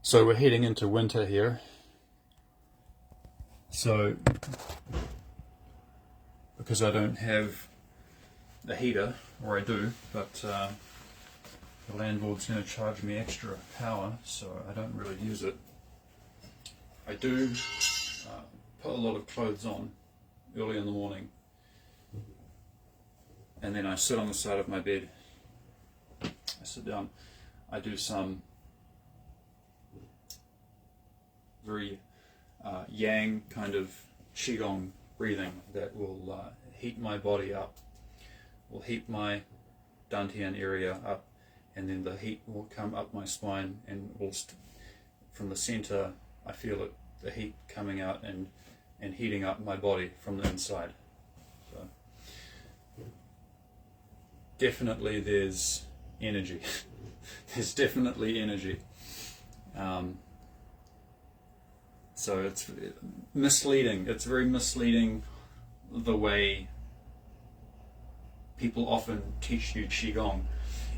So we're heading into winter here. So because I don't have a heater, or I do, but the landlord's going to charge me extra power, so I don't really use it. I do put a lot of clothes on early in the morning, and then I sit on the side of my bed. I sit down. I do some very yang kind of Qigong breathing that will heat my body up, will heat my dantian area up, and then the heat will come up my spine and will from the center I feel it, the heat coming out and heating up my body from the inside. So definitely there's energy. There's definitely energy. So it's misleading. It's very misleading the way people often teach you Qigong.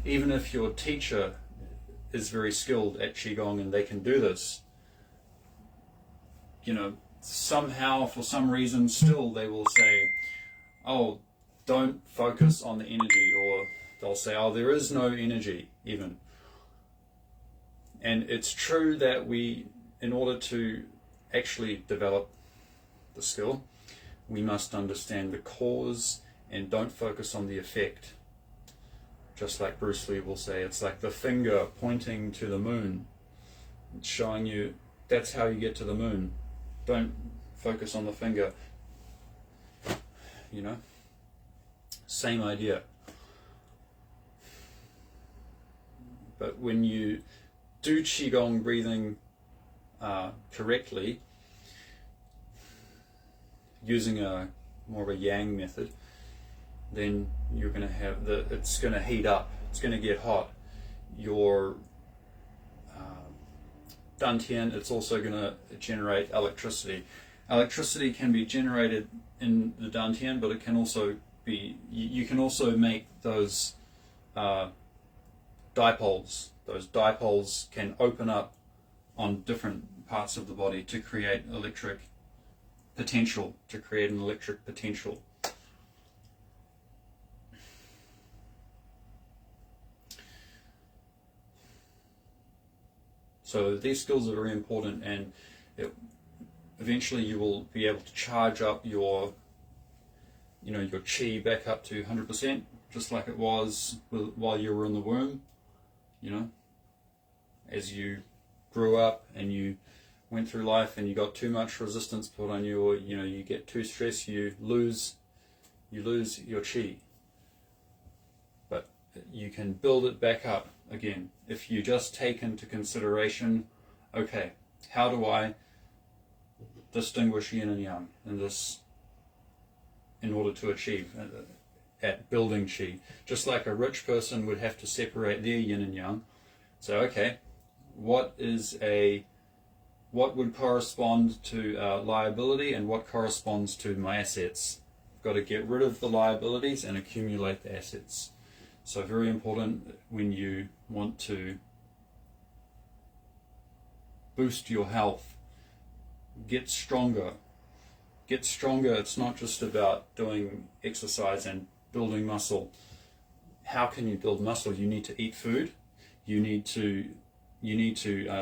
Even if your teacher is very skilled at Qigong and they can do this, you know, somehow, for some reason, still they will say, oh, don't focus on the energy, or they'll say, oh, there is no energy even. And it's true that we, in order to actually develop the skill, we must understand the cause and don't focus on the effect. Just like Bruce Lee will say, it's like the finger pointing to the moon. It's showing you that's how you get to the moon. Don't focus on the finger. You know? Same idea. But when you do Qigong breathing correctly, using a more of a yang method, then you're going to have it's going to heat up, it's going to get hot. Your dantian, it's also going to generate electricity. Electricity can be generated in the dantian, but it can also be, you can also make those dipoles. Those dipoles can open up on different parts of the body to create electric potential, to create an electric potential. So these skills are very important, and eventually you will be able to charge up your chi back up to 100%, just like it was while you were in the womb. You know, as you grew up and you went through life and you got too much resistance put on you, or you get too stressed, you lose your chi. But you can build it back up again if you just take into consideration, okay, how do I distinguish yin and yang in this, in order to achieve at building chi? Just like a rich person would have to separate their yin and yang. So okay, what would correspond to liability and what corresponds to my assets? I've got to get rid of the liabilities and accumulate the assets. So very important when you want to boost your health. Get stronger. Get stronger. It's not just about doing exercise and building muscle. How can you build muscle? You need to eat food. You need to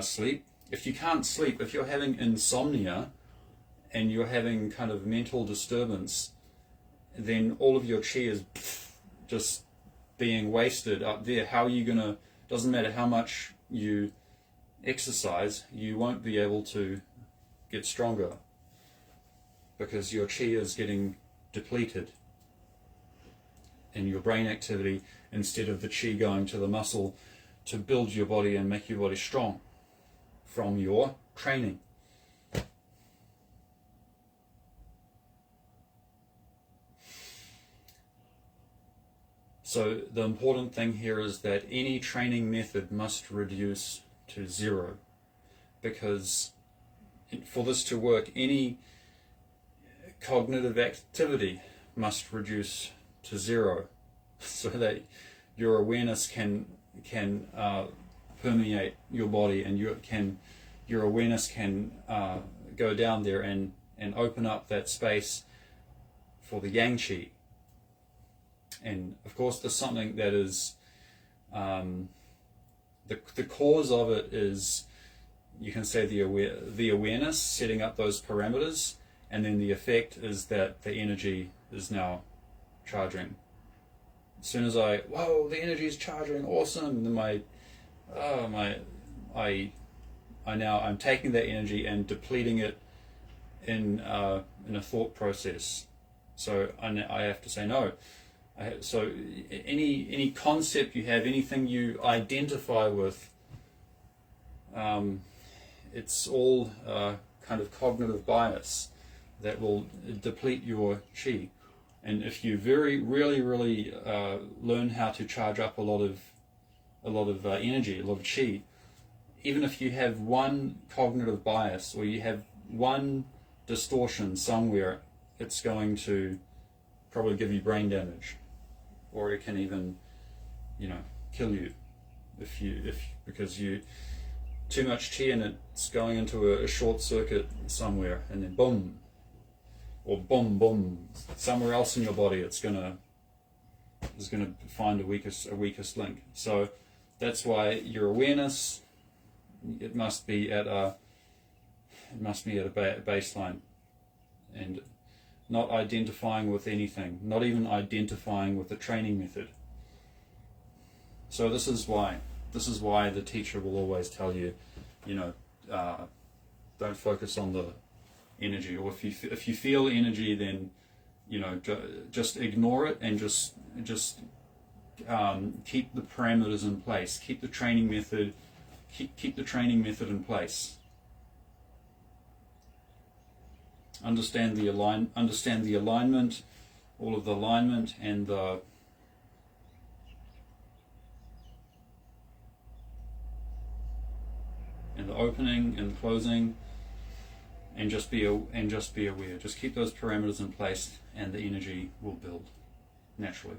sleep. If you can't sleep, if you're having insomnia and you're having kind of mental disturbance, then all of your chi is just being wasted up there. How are you gonna, doesn't matter how much you exercise, you won't be able to get stronger because your chi is getting depleted in your brain activity instead of the chi going to the muscle to build your body and make your body strong from your training. So the important thing here is that any training method must reduce to zero, because for this to work, any cognitive activity must reduce to zero so that your awareness can permeate your body, and your awareness can go down there and open up that space for the yang qi. And of course, there's something that is the cause of it is, you can say, the awareness setting up those parameters, and then the effect is that the energy is now charging. As soon as whoa, the energy is charging, awesome, and then I'm taking that energy and depleting it in a thought process. So I have to say no. So any concept you have, anything you identify with, it's all kind of cognitive bias that will deplete your qi. And if you really learn how to charge up a lot of energy, a lot of qi, even if you have one cognitive bias or you have one distortion somewhere, it's going to probably give you brain damage, or it can even, kill you because you too much qi and it's going into a short circuit somewhere, and then boom, or boom boom, somewhere else in your body it's gonna find a weakest link. So that's why your awareness, it must be at a baseline, and not identifying with anything, not even identifying with the training method. So this is why the teacher will always tell you, don't focus on the energy, or if you feel energy, then just ignore it and just keep the parameters in place, keep the training method in place. Understand the alignment, all of the alignment and the opening and closing, and just be aware. Just keep those parameters in place, and the energy will build naturally.